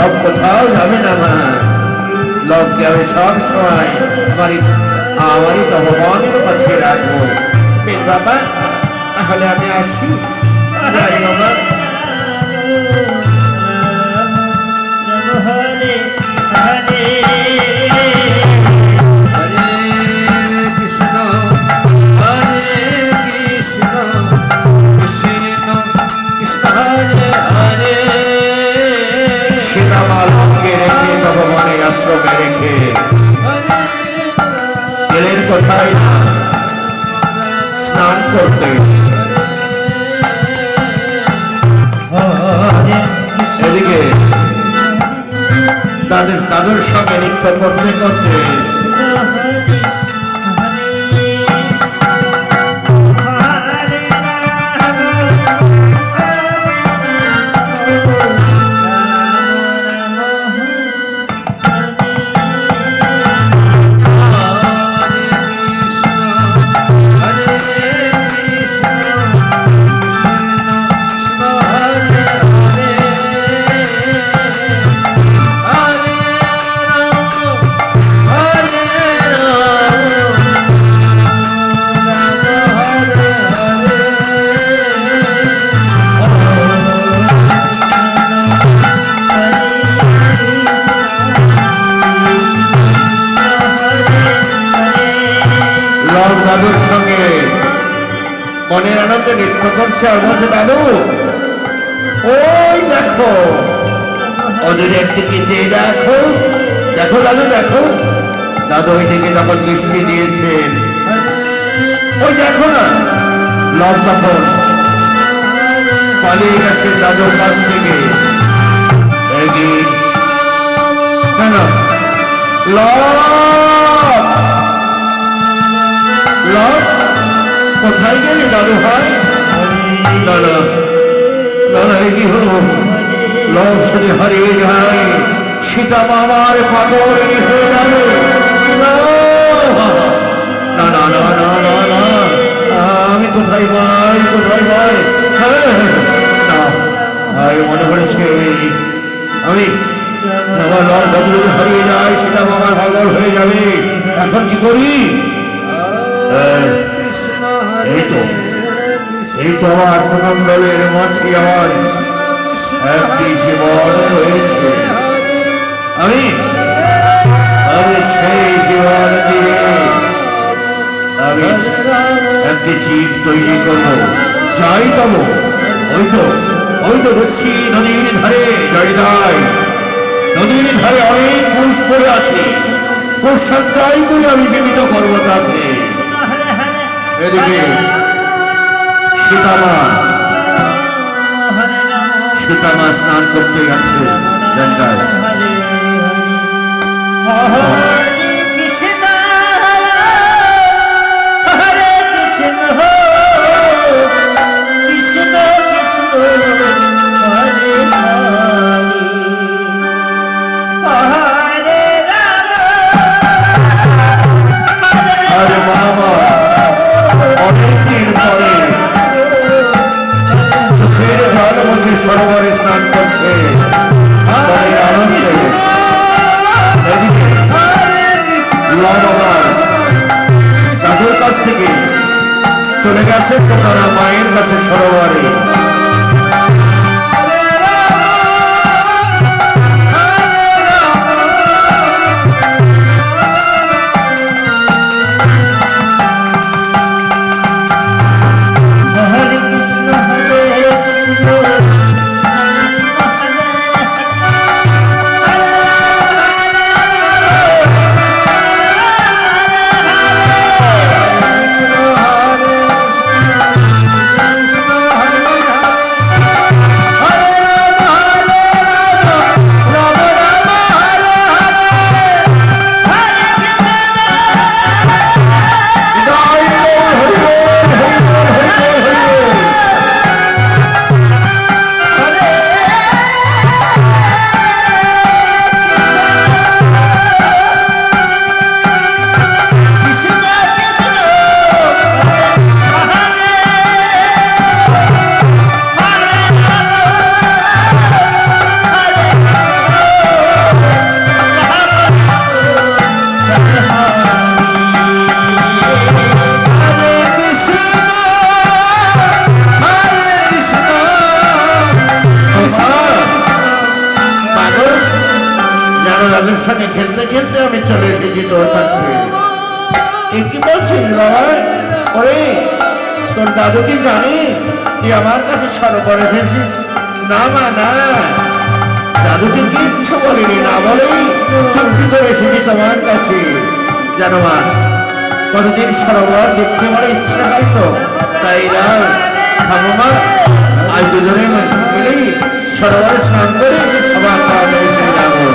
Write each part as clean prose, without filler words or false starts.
লব কোথাও যাবে না মা, লবকে আমি সব সময় আমারই তপবনের কাছে রাখবো। বেশ বাবা, তাহলে আমি আসি, যাই বাবা। হরে হরে আশ্রমে রেখে গেলেন কোথায় না স্নান করতে। এদিকে দাদুর সঙ্গে নৃত্য করতে করতে দাদুর সঙ্গে মনের আনন্দে নৃত্য করছে। আর বলছে দাদু ওই দেখো, ওদের একদিকে চেয়ে দেখো, দেখো দাদু দেখো। দাদু ওইদিকে যখন দৃষ্টি দিয়েছেন, ওই দেখো না লব তখন পালিয়ে গেছে দাদুর কাছ থেকে। কেন লব কোথায় গেলি দাদু ভাই? দাদা দাদা কি হলো? লব যদি হারিয়ে যায় সীতা মামার পাগল হয়ে যাবে। না না না না না না, আমি কোথায় ভাই, কোথায় ভাই? না ভাই, মনে পড়েছে আমি আমার লব দাদু যদি হারিয়ে যায় সীতা মামার পাগল হয়ে যাবে। এখন কি করি? এই তো আমার কুমণ্ডলের মাঝে আমার একটি জীবন রয়েছে। আমি সেই জীবন দিয়ে আমি একটি জীব তৈরি করবো। চাই পাবো ওই তো দেখছি নদীর ধারে জয়দায়, নদীর ধারে অনেক কুশ পড়ে আছে। কুশ সজ্জাই করে আমি জীবিত করবো তাকে। এদিকে সীতামা স্নান করতে গেছে গঙ্গায়। সরোবরে স্নান করছে দাদুর কাছ থেকে চলে গেছে তারা মায়ের কাছে সরোবরে। দাদুর সঙ্গে খেলতে খেলতে আমি চলে এসেছি তোর কাছে। এ কি বলছিস বাবা? ওরে, তোর দাদু কি জানি তুই আমার কাছে সরোবর এসেছিস? না মা না, দাদুকে কিচ্ছু বলিনি, না বলেই চুক্তি করে এসেছি তোমার কাছে। জানো মা, কতদিন সরোবর দেখতে বড় ইচ্ছা হয় তো, তাই না থামো মা, আজ দুজনে মিলেই সরোবরে স্নান করে আবার তাড়াতাড়ি ফিরে যাবো।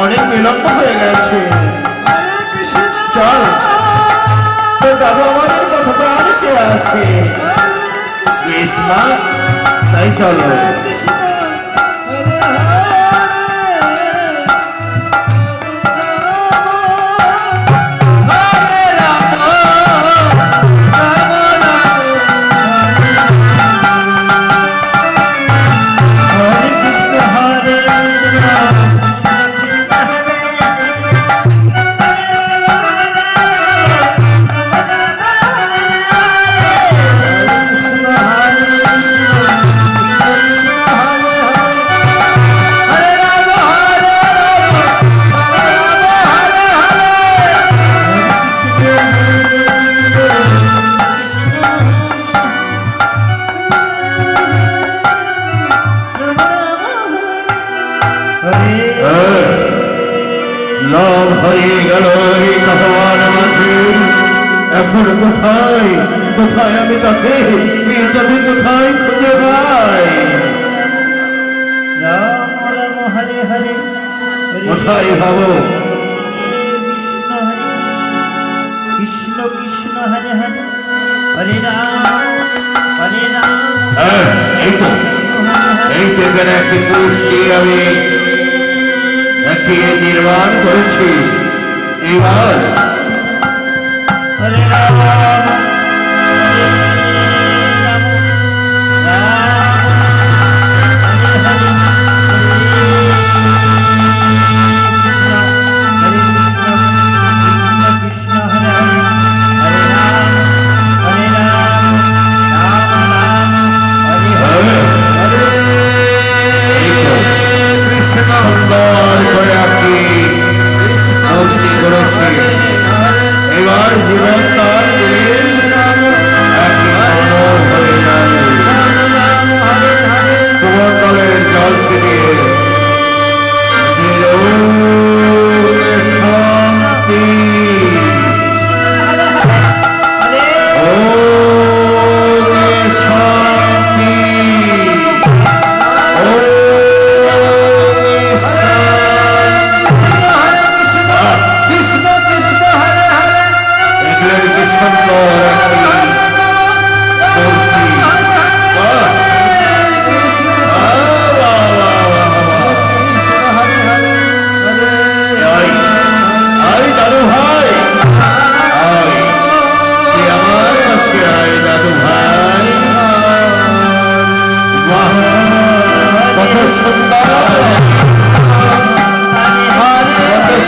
অনেক বিলম্ব হয়ে গেছে, চল, তোর দাদু আমাদের কথা প্রাণে চেয়ে আছে। বেশ মা, তাই চলো। লাভ হারিয়ে গেল এই কথাবান মাঝে, এখন কোথায় কোথায় আমি তাকে কোথায় খুঁজে পাই? রাম রাম হরে হরে, কোথায় ভাবো? কৃষ্ণ হরে কৃষ্ণ, কৃষ্ণ কৃষ্ণ হরে হরে, হরে রাম হরে রাম। এই তো, এই তো এখানে একটি পুরুষ দিয়ে আমি একটি নির্মাণ করেছি। এবার হরে রাম হরে রাম, রাম হরে হরে, হরে কৃষ্ণ কৃষ্ণ কৃষ্ণ হরে হরে, হরে রাম হরে রাম, রাম রাম হরে হরে। এই তো কৃষ্ণ সুন্দর করে আপনি মুক্তি করেছি। এবার জীবন তার হয়ে যাবে। কুমণ্ডলের জল ছিটিয়ে শান্তি।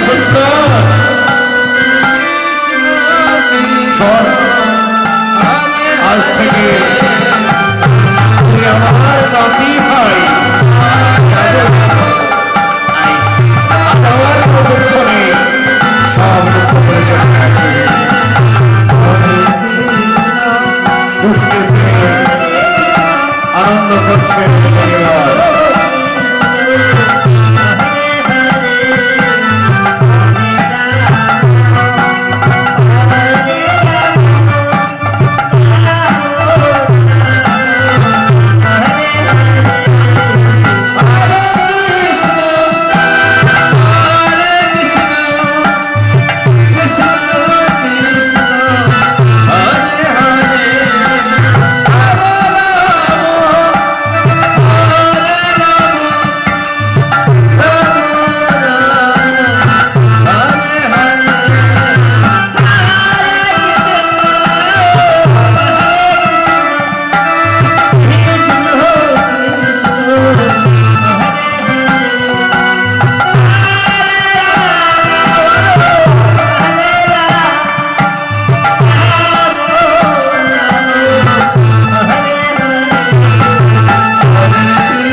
সুন্দর শোন, আজ থেকে তুই আমার নাতি ভাই আমার প্রবর্তনে সব দুঃখ করে চলে গেছে। দুষ্কৃতি আনন্দ করছে পরিবার।